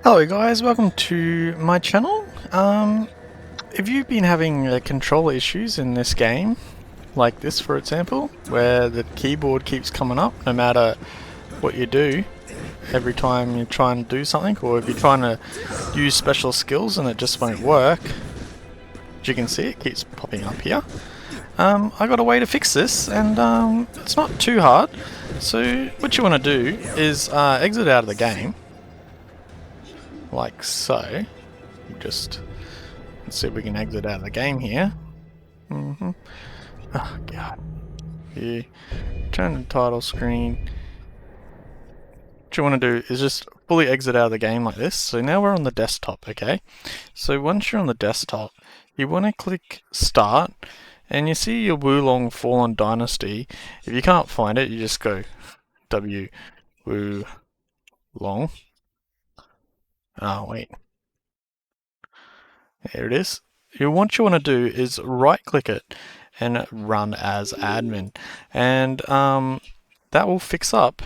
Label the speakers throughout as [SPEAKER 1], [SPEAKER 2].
[SPEAKER 1] Hello guys, welcome to my channel. If you've been having controller issues in this game, like this for example, where the keyboard keeps coming up no matter what you do, every time you try and do something, or if you're trying to use special skills and it just won't work, as you can see it keeps popping up here. I got a way to fix this, and it's not too hard. So what you want to do is exit out of the game. Like so. Let's see if we can exit out of the game here. Oh god. Yeah. Turn the title screen. What you want to do is just fully exit out of the game like this. So now we're on the desktop, okay? So once you're on the desktop, you want to click Start, and you see your Wulong Fallen Dynasty. If you can't find it, you just go W Wulong. Oh wait, there it is. What you want to do is right click it and run as admin, and that will fix up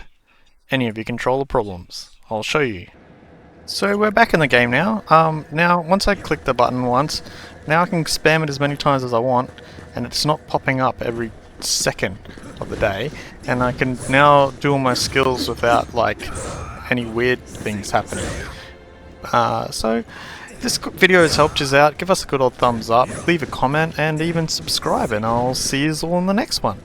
[SPEAKER 1] any of your controller problems. I'll show you. So we're back in the game now. Now once I click the button once, now I can spam it as many times as I want, and it's not popping up every second of the day, and I can now do all my skills without like any weird things happening. So if this video has helped you out, give us a good old thumbs up, leave a comment, and even subscribe, and I'll see you all in the next one.